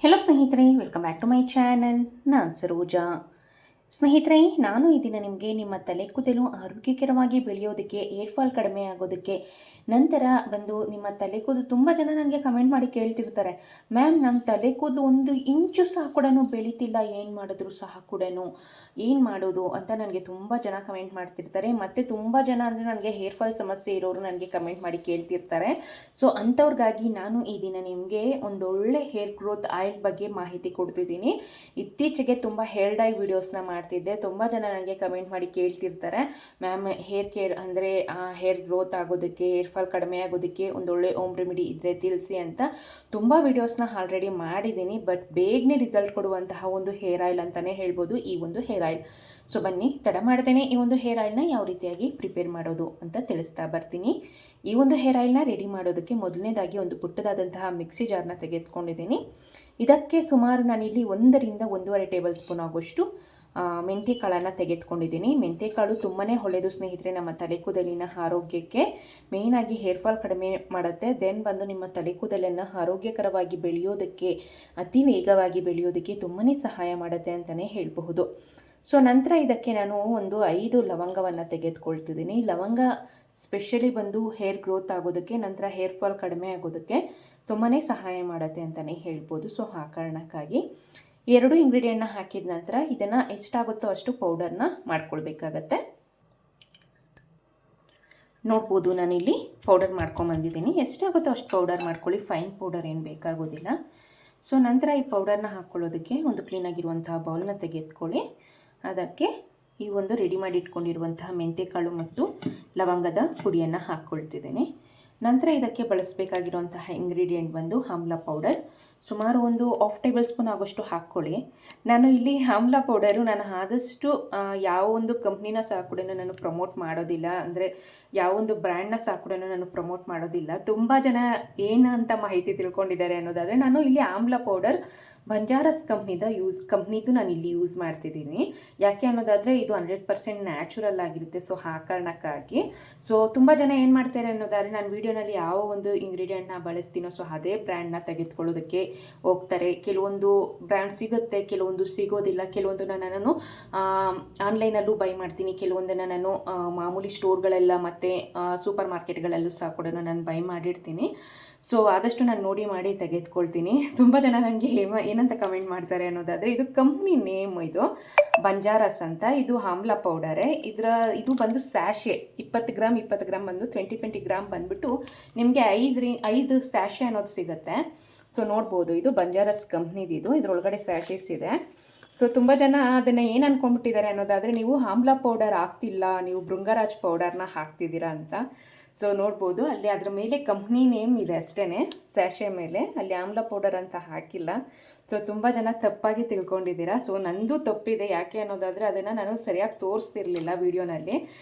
Hello ಸ್ನೇಹಿತರೆ, welcome back to my channel. ನಾನು ಸರೋಜಾ. ಸ್ನೇಹಿತರೆ, ನಾನು ಈ ದಿನ ನಿಮಗೆ ನಿಮ್ಮ ತಲೆ ಕೂದಲು ಆರೋಗ್ಯಕರವಾಗಿ ಬೆಳೆಯೋದಕ್ಕೆ, ಏರ್ ಫಾಲ್ ಕಡಿಮೆ ಆಗೋದಕ್ಕೆ, ನಂತರ ನಿಮ್ಮ ತಲೆ ಕೂದಲು ತುಂಬ ಜನ ನನಗೆ ಕಮೆಂಟ್ ಮಾಡಿ ಕೇಳ್ತಿರ್ತಾರೆ, ಮ್ಯಾಮ್ ನಮ್ಮ ತಲೆ ಕೂದಲು 1 ಇಂಚು ಸಹ ಕೂಡ ಬೆಳೀತಿಲ್ಲ, ಏನು ಮಾಡಿದ್ರು ಸಹ ಕೂಡ ಏನು ಮಾಡೋದು ಅಂತ ನನಗೆ ತುಂಬ ಜನ ಕಮೆಂಟ್ ಮಾಡ್ತಿರ್ತಾರೆ. ಮತ್ತು ತುಂಬ ಜನ ಅಂದರೆ ನನಗೆ ಹೇರ್ ಫಾಲ್ ಸಮಸ್ಯೆ ಇರೋರು ನನಗೆ ಕಮೆಂಟ್ ಮಾಡಿ ಕೇಳ್ತಿರ್ತಾರೆ. ಸೊ ಅಂಥವ್ರಿಗಾಗಿ ನಾನು ಈ ದಿನ ನಿಮಗೆ ಒಂದೊಳ್ಳೆ ಹೇರ್ ಗ್ರೋತ್ ಆಯಿಲ್ ಬಗ್ಗೆ ಮಾಹಿತಿ ಕೊಡ್ತಿದ್ದೀನಿ. ಇತ್ತೀಚೆಗೆ ತುಂಬ ಹೇರ್ ಡೈ ವಿಡಿಯೋಸ್ನ ಮಾಡ್ತಿದ್ದೆ. ತುಂಬ ಜನ ನನಗೆ ಕಮೆಂಟ್ ಮಾಡಿ ಕೇಳ್ತಿರ್ತಾರೆ, ಮ್ಯಾಮ್ ಹೇರ್ ಕೇರ್ ಅಂದರೆ ಹೇರ್ ಗ್ರೋತ್ ಆಗೋದಕ್ಕೆ, ಹೇರ್ ಫಾಲ್ ಕಡಿಮೆ ಆಗೋದಕ್ಕೆ ಒಂದೊಳ್ಳೆ ಹೋಮ್ ರೆಮಿಡಿ ಇದ್ದರೆ ತಿಳಿಸಿ ಅಂತ ತುಂಬ ವಿಡಿಯೋಸ್ನ ಆಲ್ರೆಡಿ ಮಾಡಿದ್ದೀನಿ. ಬಟ್ ಬೇಗನೆ ರಿಸಲ್ಟ್ ಕೊಡುವಂತಹ ಒಂದು ಹೇರ್ ಆಯಿಲ್ ಅಂತಲೇ ಹೇಳ್ಬೋದು ಈ ಒಂದು ಹೇರ್ ಆಯಿಲ್. ಸೊ ಬನ್ನಿ, ತಡ ಮಾಡ್ತೇನೆ ಈ ಒಂದು ಹೇರ್ ಆಯಿಲ್ನ ಯಾವ ರೀತಿಯಾಗಿ ಪ್ರಿಪೇರ್ ಮಾಡೋದು ಅಂತ ತಿಳಿಸ್ತಾ ಬರ್ತೀನಿ. ಈ ಒಂದು ಹೇರ್ ಆಯಿಲ್ನ ರೆಡಿ ಮಾಡೋದಕ್ಕೆ ಮೊದಲನೇದಾಗಿ ಒಂದು ಪುಟ್ಟದಾದಂತಹ ಮಿಕ್ಸಿ ಜಾರ್ನ ತೆಗೆದುಕೊಂಡಿದ್ದೀನಿ. ಇದಕ್ಕೆ ಸುಮಾರು ನಾನಿಲ್ಲಿ 1 ರಿಂದ 1.5 ಟೇಬಲ್ ಸ್ಪೂನ್ ಆಗೋಷ್ಟು ಮೆಂತ್ಯ ಕಾಳನ್ನು ತೆಗೆದುಕೊಂಡಿದ್ದೀನಿ. ಮೆಂತ್ಯ ಕಾಳು ತುಂಬಾ ಒಳ್ಳೆಯದು ಸ್ನೇಹಿತರೆ ನಮ್ಮ ತಲೆ ಕೂದಲಿನ ಆರೋಗ್ಯಕ್ಕೆ. ಮೇಯ್ನಾಗಿ ಹೇರ್ ಫಾಲ್ ಕಡಿಮೆ ಮಾಡುತ್ತೆ. ದೆನ್ ನಿಮ್ಮ ತಲೆ ಕೂದಲನ್ನು ಆರೋಗ್ಯಕರವಾಗಿ ಬೆಳೆಯೋದಕ್ಕೆ, ಅತಿ ವೇಗವಾಗಿ ಬೆಳೆಯೋದಕ್ಕೆ ತುಂಬಾ ಸಹಾಯ ಮಾಡುತ್ತೆ ಅಂತಲೇ ಹೇಳಬಹುದು. ಸೊ ನಂತರ ಇದಕ್ಕೆ ನಾನು ಒಂದು 5 ಲವಂಗವನ್ನು ತೆಗೆದುಕೊಳ್ತಿದ್ದೀನಿ. ಲವಂಗ ಸ್ಪೆಷಲಿ ಹೇರ್ ಗ್ರೋತ್ ಆಗೋದಕ್ಕೆ, ನಂತರ ಹೇರ್ ಫಾಲ್ ಕಡಿಮೆ ಆಗೋದಕ್ಕೆ ತುಂಬಾ ಸಹಾಯ ಮಾಡುತ್ತೆ ಅಂತಲೇ ಹೇಳ್ಬೋದು. ಸೊ ಆ ಕಾರಣಕ್ಕಾಗಿ 2 ಇಂಗ್ರೀಡಿಯೆಂಟ್ನ ಹಾಕಿದ ನಂತರ ಇದನ್ನು ಎಷ್ಟಾಗುತ್ತೋ ಅಷ್ಟು ಪೌಡರ್ನ ಮಾಡ್ಕೊಳ್ಬೇಕಾಗತ್ತೆ. ನೋಡ್ಬೋದು, ನಾನಿಲ್ಲಿ ಪೌಡರ್ ಮಾಡ್ಕೊಂಬಂದಿದ್ದೀನಿ. ಎಷ್ಟಾಗುತ್ತೋ ಅಷ್ಟು ಪೌಡರ್ ಮಾಡ್ಕೊಳ್ಳಿ, ಫೈನ್ ಪೌಡರ್ ಏನು ಬೇಕಾಗೋದಿಲ್ಲ. ಸೊ ನಂತರ ಈ ಪೌಡರ್ನ ಹಾಕ್ಕೊಳ್ಳೋದಕ್ಕೆ ಒಂದು ಕ್ಲೀನಾಗಿರುವಂತಹ ಬೌಲ್ನ ತೆಗೆದುಕೊಳ್ಳಿ. ಅದಕ್ಕೆ ಈ ಒಂದು ರೆಡಿ ಮಾಡಿ ಇಟ್ಕೊಂಡಿರುವಂತಹ ಮೆಂತ್ಯಕಾಳು ಮತ್ತು ಲವಂಗದ ಪುಡಿಯನ್ನು ಹಾಕ್ಕೊಳ್ತಿದ್ದೀನಿ. ನಂತರ ಇದಕ್ಕೆ ಬಳಸಬೇಕಾಗಿರುವಂತಹ ಇಂಗ್ರೀಡಿಯೆಂಟ್ ಆಮ್ಲ ಪೌಡರ್. ಸುಮಾರು ಒಂದು 1/2 ಟೇಬಲ್ ಸ್ಪೂನ್ ಆಗೋಷ್ಟು ಹಾಕ್ಕೊಳ್ಳಿ. ನಾನು ಇಲ್ಲಿ ಆಮ್ಲ ಪೌಡರು ನಾನು ಆದಷ್ಟು ಯಾವ ಒಂದು ಕಂಪ್ನಿನ ಸಹ ಕೂಡ ನಾನು ಪ್ರಮೋಟ್ ಮಾಡೋದಿಲ್ಲ, ಅಂದರೆ ಯಾವೊಂದು ಬ್ರ್ಯಾಂಡ್ನ ಸಹ ಕೂಡ ನಾನು ಪ್ರಮೋಟ್ ಮಾಡೋದಿಲ್ಲ. ತುಂಬ ಜನ ಏನು ಅಂತ ಮಾಹಿತಿ ತಿಳ್ಕೊಂಡಿದ್ದಾರೆ ಅನ್ನೋದಾದರೆ, ನಾನು ಇಲ್ಲಿ ಆಮ್ಲ ಪೌಡರ್ ಬಂಜಾರಸ್ ಕಂಪ್ನಿದು ನಾನು ಇಲ್ಲಿ ಯೂಸ್ ಮಾಡ್ತಿದ್ದೀನಿ. ಯಾಕೆ ಅನ್ನೋದಾದರೆ ಇದು 100% ನ್ಯಾಚುರಲ್ ಆಗಿರುತ್ತೆ. ಸೊ ಆ ಕಾರಣಕ್ಕಾಗಿ ತುಂಬ ಜನ ಏನು ಮಾಡ್ತಾರೆ ಅನ್ನೋದಾದರೆ, ನಾನು ವಿಡಿಯೋನಲ್ಲಿ ಯಾವ ಒಂದು ಇಂಗ್ರೀಡಿಯೆಂಟ್ನ ಬಳಸ್ತೀನೋ ಸೊ ಅದೇ ಬ್ರ್ಯಾಂಡ್ನ ತೆಗೆದುಕೊಳ್ಳೋದಕ್ಕೆ ಹೋಗ್ತಾರೆ. ಕೆಲವೊಂದು ಬ್ರ್ಯಾಂಡ್ ಸಿಗುತ್ತೆ, ಕೆಲವೊಂದು ಸಿಗೋದಿಲ್ಲ. ಕೆಲವೊಂದನ್ನು ನಾನು ಆನ್ಲೈನಲ್ಲೂ ಬೈ ಮಾಡ್ತೀನಿ, ಕೆಲವೊಂದನ್ನು ನಾನು ಮಾಮೂಲಿ ಸ್ಟೋರ್ಗಳೆಲ್ಲ ಮತ್ತು ಸೂಪರ್ ಮಾರ್ಕೆಟ್ಗಳಲ್ಲೂ ಸಹ ಕೂಡ ನಾನು ಬೈ ಮಾಡಿರ್ತೀನಿ. ಸೊ ಆದಷ್ಟು ನಾನು ನೋಡಿ ಮಾಡಿ ತೆಗೆದುಕೊಳ್ತೀನಿ. ತುಂಬ ಜನ ನನಗೆ ಏನಂತ ಕಮೆಂಟ್ ಮಾಡ್ತಾರೆ ಅನ್ನೋದಾದರೆ, ಇದು ಕಂಪ್ನಿ ನೇಮ್, ಇದು ಬಂಜಾರಸ್ ಅಂತ. ಇದು ಆಮ್ಲ ಪೌಡರೇ. ಇದು ಸ್ಯಾಶೆ 20 ಗ್ರಾಮ್ 20 ಗ್ರಾಮ್ 20 ಗ್ರಾಮ್ ಬಂದುಬಿಟ್ಟು ನಿಮಗೆ 5 ಸ್ಯಾಶೆ ಅನ್ನೋದು ಸಿಗುತ್ತೆ. ಸೊ ನೋಡ್ಬೋದು, ಇದು ಬಂಜಾರಸ್ ಕಂಪ್ನಿದಿದು. ಇದರೊಳಗಡೆ ಸ್ಯಾಶೆಸ್ ಇದೆ. ಸೊ ತುಂಬ ಜನ ಅದನ್ನು ಏನು ಅಂದ್ಕೊಂಡ್ಬಿಟ್ಟಿದ್ದಾರೆ ಅನ್ನೋದಾದರೆ, ನೀವು ಆಮ್ಲ ಪೌಡರ್ ಹಾಕ್ತಿಲ್ಲ, ನೀವು ಭೃಂಗರಾಜ್ ಪೌಡರ್ನ ಹಾಕ್ತಿದ್ದೀರಾ ಅಂತ. ಸೊ ನೋಡ್ಬೋದು, ಅಲ್ಲಿ ಅದರ ಮೇಲೆ ಕಂಪ್ನಿ ನೇಮ್ ಇದೆ ಅಷ್ಟೇ, ಸ್ಯಾಶೆ ಮೇಲೆ, ಅಲ್ಲಿ ಆಮ್ಲ ಪೌಡರ್ ಅಂತ ಹಾಕಿಲ್ಲ. ಸೊ ತುಂಬ ಜನ ತಪ್ಪಾಗಿ ತಿಳ್ಕೊಂಡಿದ್ದೀರಾ. ಸೊ ನಂದು ತಪ್ಪಿದೆ. ಯಾಕೆ ಅನ್ನೋದಾದರೆ, ಅದನ್ನು ನಾನು ಸರಿಯಾಗಿ ತೋರಿಸ್ತಿರ್ಲಿಲ್ಲ ವಿಡಿಯೋನಲ್ಲಿ.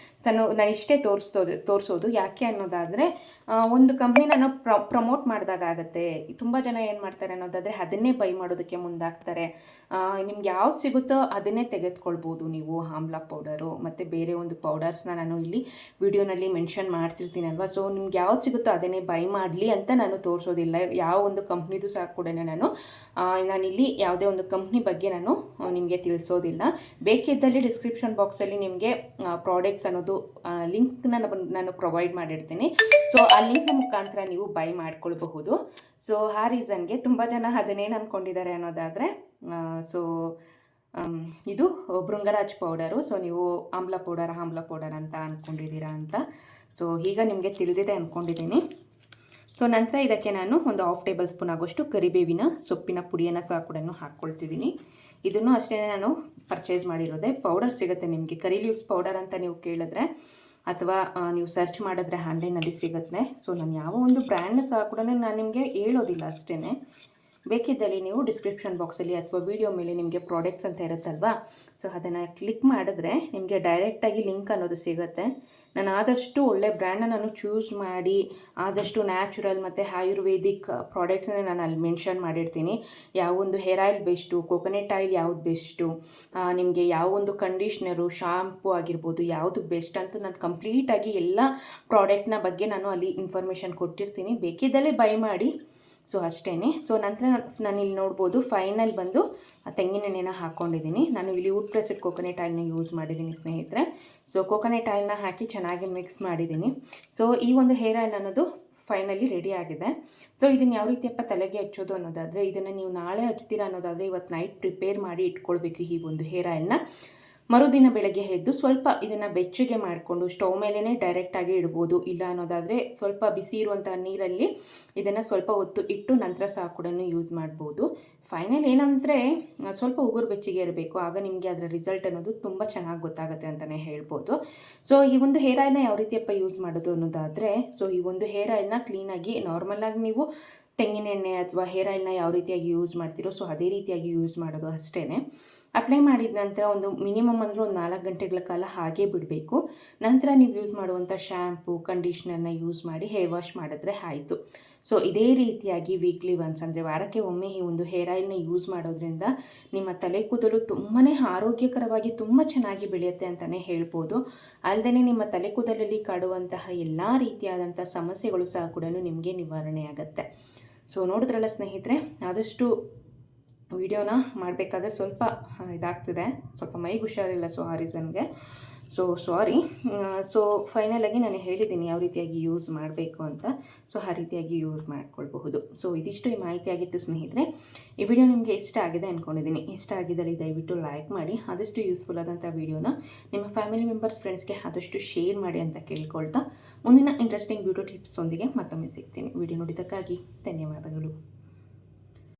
ನಾನು ಇಷ್ಟೇ ತೋರಿಸೋದು. ಯಾಕೆ ಅನ್ನೋದಾದರೆ, ಒಂದು ಕಂಪ್ನಿನ ನಾವು ಪ್ರಮೋಟ್ ಮಾಡಿದಾಗತ್ತೆ. ತುಂಬ ಜನ ಏನು ಮಾಡ್ತಾರೆ ಅನ್ನೋದಾದರೆ, ಅದನ್ನೇ ಬೈ ಮಾಡೋದಕ್ಕೆ ಮುಂದಾಗ್ತಾರೆ. ನಿಮ್ಗೆ ಯಾವ್ದು ಸಿಗುತ್ತೋ ಅದನ್ನೇ ತೆಗೆದುಕೊಳ್ಬೋದು ನೀವು, ಆಮ್ಲ ಪೌಡರು ಮತ್ತು ಬೇರೆ ಒಂದು ಪೌಡರ್ಸ್ನ ನಾನು ಇಲ್ಲಿ ವಿಡಿಯೋನಲ್ಲಿ ಮೆನ್ಷನ್ ಮಾಡ್ತಿರ್ತೀನಲ್ವ. ಸೊ ನಿಮ್ಗೆ ಯಾವ್ದು ಸಿಗುತ್ತೋ ಅದನ್ನೇ ಬೈ ಮಾಡಲಿ ಅಂತ ನಾನು ತೋರಿಸೋದಿಲ್ಲ. ಯಾವ ಒಂದು ಕಂಪ್ನಿದು ಸಹ ಕೂಡ ನಾನಿಲ್ಲಿ ಯಾವುದೇ ಒಂದು ಕಂಪ್ನಿ ಬಗ್ಗೆ ನಾನು ನಿಮಗೆ ತಿಳಿಸೋದಿಲ್ಲ. ಬೇಕಿದ್ದಲ್ಲಿ ಡಿಸ್ಕ್ರಿಪ್ಷನ್ ಬಾಕ್ಸಲ್ಲಿ ನಿಮಗೆ ಪ್ರಾಡಕ್ಟ್ಸ್ ಅನ್ನೋದು ಲಿಂಕ್ನ ನಾನು ಪ್ರೊವೈಡ್ ಮಾಡಿರ್ತೀನಿ. ಸೊ ಆ ಲಿಂಕ್ನ ಮುಖಾಂತರ ನೀವು ಬೈ ಮಾಡ್ಕೊಳ್ಬಹುದು. ಸೊ ಆ ರೀಸನ್ಗೆ ತುಂಬ ಜನ ಅದನ್ನೇನು ಅಂದ್ಕೊಂಡಿದ್ದಾರೆ ಅನ್ನೋದಾದರೆ, ಇದು ಭೃಂಗರಾಜ್ ಪೌಡರು. ಸೊ ನೀವು ಆಮ್ಲ ಪೌಡರ್ ಅಂತ ಅಂದ್ಕೊಂಡಿದ್ದೀರಾ ಅಂತ. ಸೊ ಈಗ ನಿಮಗೆ ತಿಳಿದಿದೆ ಅಂದ್ಕೊಂಡಿದ್ದೀನಿ. ಸೊ ನಂತರ ಇದಕ್ಕೆ ನಾನು ಒಂದು 1/2 ಟೇಬಲ್ ಸ್ಪೂನ್ ಆಗೋಷ್ಟು ಕರಿಬೇವಿನ ಸೊಪ್ಪಿನ ಪುಡಿಯನ್ನು ಸಹ ಕೂಡ ಹಾಕ್ಕೊಳ್ತಿದ್ದೀನಿ. ಇದನ್ನು ಅಷ್ಟೇ ನಾನು ಪರ್ಚೇಸ್ ಮಾಡಿರೋದೆ. ಪೌಡರ್ ಸಿಗುತ್ತೆ ನಿಮಗೆ, ಕರಿ ಲೀವ್ಸ್ ಪೌಡರ್ ಅಂತ ನೀವು ಕೇಳಿದ್ರೆ ಅಥವಾ ನೀವು ಸರ್ಚ್ ಮಾಡಿದ್ರೆ ಆನ್ಲೈನಲ್ಲಿ ಸಿಗುತ್ತೆ. ಸೊ ನಾನು ಯಾವ ಒಂದು ಬ್ರ್ಯಾಂಡ್ನ ಸಹ ಕೂಡ ನಾನು ನಿಮಗೆ ಹೇಳೋದಿಲ್ಲ ಅಷ್ಟೇ. ಬೇಕಿದ್ದಲ್ಲಿ ನೀವು ಡಿಸ್ಕ್ರಿಪ್ಷನ್ ಬಾಕ್ಸಲ್ಲಿ ಅಥವಾ ವಿಡಿಯೋ ಮೇಲೆ ನಿಮಗೆ ಪ್ರಾಡಕ್ಟ್ಸ್ ಅಂತ ಇರುತ್ತಲ್ವಾ, ಸೊ ಅದನ್ನು ಕ್ಲಿಕ್ ಮಾಡಿದ್ರೆ ನಿಮಗೆ ಡೈರೆಕ್ಟಾಗಿ ಲಿಂಕ್ ಅನ್ನೋದು ಸಿಗುತ್ತೆ. ನಾನು ಆದಷ್ಟು ಒಳ್ಳೆ ಬ್ರ್ಯಾಂಡನ್ನ ನಾನು ಚೂಸ್ ಮಾಡಿ, ಆದಷ್ಟು ನ್ಯಾಚುರಲ್ ಮತ್ತು ಆಯುರ್ವೇದಿಕ್ ಪ್ರಾಡಕ್ಟ್ಸನ್ನ ನಾನು ಅಲ್ಲಿ ಮೆನ್ಷನ್ ಮಾಡಿರ್ತೀನಿ. ಯಾವೊಂದು hair oil best, coconut oil ಯಾವುದು ಬೆಸ್ಟು, ನಿಮಗೆ ಯಾವೊಂದು ಕಂಡೀಷ್ನರು, ಶಾಂಪೂ ಆಗಿರ್ಬೋದು ಯಾವುದು ಬೆಸ್ಟ್ ಅಂತ ನಾನು ಕಂಪ್ಲೀಟಾಗಿ ಎಲ್ಲ ಪ್ರಾಡಕ್ಟ್ನ ಬಗ್ಗೆ ನಾನು ಅಲ್ಲಿ ಇನ್ಫಾರ್ಮೇಷನ್ ಕೊಟ್ಟಿರ್ತೀನಿ. ಬೇಕಿದ್ದಲ್ಲಿ ಬೈ ಮಾಡಿ. ಸೊ ಅಷ್ಟೇ. ಸೊ ನಂತರ ನಾನು ಇಲ್ಲಿ ನೋಡ್ಬೋದು ಫೈನಲ್ ಬಂದು ತೆಂಗಿನೆಣ್ಣೆನ ಹಾಕ್ಕೊಂಡಿದ್ದೀನಿ. ನಾನು ಇಲ್ಲಿ ವುಡ್ ಪ್ರೆಸ್ಡ್ ಕೋಕೋನಟ್ ಆಯಿಲ್ನ ಯೂಸ್ ಮಾಡಿದ್ದೀನಿ ಸ್ನೇಹಿತರೆ. ಸೊ ಕೋಕೋನಟ್ ಆಯಿಲ್ನ ಹಾಕಿ ಚೆನ್ನಾಗಿ ಮಿಕ್ಸ್ ಮಾಡಿದ್ದೀನಿ. ಸೊ ಈ ಒಂದು ಹೇರ್ ಆಯಿಲ್ ಅನ್ನೋದು ಫೈನಲಿ ರೆಡಿ ಆಗಿದೆ. ಸೊ ಇದನ್ನು ಯಾವ ರೀತಿಯಪ್ಪ ತಲೆಗೆ ಹಚ್ಚೋದು ಅನ್ನೋದಾದರೆ, ಇದನ್ನು ನೀವು ನಾಳೆ ಹಚ್ತೀರಾ ಅನ್ನೋದಾದರೆ ಇವತ್ತು ನೈಟ್ ಪ್ರಿಪೇರ್ ಮಾಡಿ ಇಟ್ಕೊಳ್ಬೇಕು ಈ ಒಂದು ಹೇರ್ ಆಯಿಲ್ನ. ಮರುದಿನ ಬೆಳಗ್ಗೆ ಎದ್ದು ಸ್ವಲ್ಪ ಇದನ್ನು ಬೆಚ್ಚಗೆ ಮಾಡಿಕೊಂಡು ಸ್ಟವ್ ಮೇಲೇ ಡೈರೆಕ್ಟಾಗಿ ಇಡ್ಬೋದು. ಇಲ್ಲ ಅನ್ನೋದಾದರೆ ಸ್ವಲ್ಪ ಬಿಸಿ ಇರುವಂತಹ ನೀರಲ್ಲಿ ಇದನ್ನು ಸ್ವಲ್ಪ ಹೊತ್ತು ಇಟ್ಟು ನಂತರ ಸಹ ಕೂಡ ಯೂಸ್ ಮಾಡ್ಬೋದು. ಫೈನಲ್ ಏನಂದರೆ ಸ್ವಲ್ಪ ಉಗುರು ಬೆಚ್ಚಗೆ ಇರಬೇಕು, ಆಗ ನಿಮಗೆ ಅದರ ರಿಸಲ್ಟ್ ಅನ್ನೋದು ತುಂಬ ಚೆನ್ನಾಗಿ ಗೊತ್ತಾಗುತ್ತೆ ಅಂತಲೇ ಹೇಳ್ಬೋದು. ಸೊ ಈ ಒಂದು ಹೇರ್ ಆಯಿಲ್ನ ಯಾವ ರೀತಿಯಪ್ಪ ಯೂಸ್ ಮಾಡೋದು ಅನ್ನೋದಾದರೆ, ಸೊ ಈ ಒಂದು ಹೇರ್ ಆಯಿಲ್ನ ಕ್ಲೀನಾಗಿ ನಾರ್ಮಲಾಗಿ ನೀವು ತೆಂಗಿನ ಎಣ್ಣೆ ಅಥವಾ ಹೇರ್ ಆಯಿಲ್ನ ಯಾವ ರೀತಿಯಾಗಿ ಯೂಸ್ ಮಾಡ್ತೀರೋ ಸೊ ಅದೇ ರೀತಿಯಾಗಿ ಯೂಸ್ ಮಾಡೋದು ಅಷ್ಟೇ. ಅಪ್ಲೈ ಮಾಡಿದ ನಂತರ ಒಂದು ಮಿನಿಮಮ್ ಅಂದರೆ ಒಂದು 4 ಗಂಟೆಗಳ ಕಾಲ ಹಾಗೇ ಬಿಡಬೇಕು. ನಂತರ ನೀವು ಯೂಸ್ ಮಾಡುವಂಥ ಶ್ಯಾಂಪು ಕಂಡೀಷ್ನರ್ನ ಯೂಸ್ ಮಾಡಿ ಹೇರ್ ವಾಶ್ ಮಾಡಿದ್ರೆ ಆಯಿತು. ಸೊ ಇದೇ ರೀತಿಯಾಗಿ ವೀಕ್ಲಿ ಒನ್ಸ್ ಅಂದರೆ ವಾರಕ್ಕೆ ಒಮ್ಮೆ ಈ ಒಂದು ಹೇರ್ ಆಯಿಲ್ನ ಯೂಸ್ ಮಾಡೋದ್ರಿಂದ ನಿಮ್ಮ ತಲೆ ಕೂದಲು ತುಂಬಾ ಆರೋಗ್ಯಕರವಾಗಿ ತುಂಬ ಚೆನ್ನಾಗಿ ಬೆಳೆಯುತ್ತೆ ಅಂತಲೇ ಹೇಳ್ಬೋದು. ಅಲ್ಲದೆ ನಿಮ್ಮ ತಲೆ ಕೂದಲಲ್ಲಿ ಕಾಡುವಂತಹ ಎಲ್ಲ ರೀತಿಯಾದಂಥ ಸಮಸ್ಯೆಗಳು ಸಹ ಕೂಡ ನಿಮಗೆ ನಿವಾರಣೆ ಆಗುತ್ತೆ. ಸೊ ನೋಡಿದ್ರಲ್ಲ ಸ್ನೇಹಿತರೆ, ಆದಷ್ಟು ವಿಡಿಯೋನ ಮಾಡಬೇಕಾದ್ರೆ ಸ್ವಲ್ಪ ಇದಾಗ್ತಿದೆ, ಸ್ವಲ್ಪ ಮೈಗೆ ಹುಷಾರಿಲ್ಲ, ಸೊ ಆ ರೀಸನ್ಗೆ ಸೊ ಸಾರಿ. ಸೊ ಫೈನಲಾಗಿ ನಾನು ಹೇಳಿದ್ದೀನಿ ಯಾವ ರೀತಿಯಾಗಿ ಯೂಸ್ ಮಾಡಬೇಕು ಅಂತ. ಸೊ ಆ ರೀತಿಯಾಗಿ ಯೂಸ್ ಮಾಡ್ಕೊಳ್ಬಹುದು. ಸೊ ಇದಿಷ್ಟು ಈ ಮಾಹಿತಿ ಆಗಿತ್ತು ಸ್ನೇಹಿತರೆ. ಈ ವಿಡಿಯೋ ನಿಮಗೆ ಇಷ್ಟ ಆಗಿದೆ ಅಂದ್ಕೊಂಡಿದ್ದೀನಿ. ಇಷ್ಟ ಆಗಿದ್ದಲ್ಲಿ ದಯವಿಟ್ಟು ಲೈಕ್ ಮಾಡಿ, ಆದಷ್ಟು ಯೂಸ್ಫುಲ್ ಆದಂಥ ವಿಡಿಯೋನ ನಿಮ್ಮ ಫ್ಯಾಮಿಲಿ ಮೆಂಬರ್ಸ್ ಫ್ರೆಂಡ್ಸ್ಗೆ ಆದಷ್ಟು ಶೇರ್ ಮಾಡಿ ಅಂತ ಕೇಳ್ಕೊಳ್ತಾ ಮುಂದಿನ ಇಂಟ್ರೆಸ್ಟಿಂಗ್ ಬ್ಯೂಟಿ ಟಿಪ್ಸ್ ಒಂದಿಗೆ ಮತ್ತೊಮ್ಮೆ ಸಿಗ್ತೀನಿ. ವಿಡಿಯೋ ನೋಡಿದ್ದಕ್ಕಾಗಿ ಧನ್ಯವಾದಗಳು.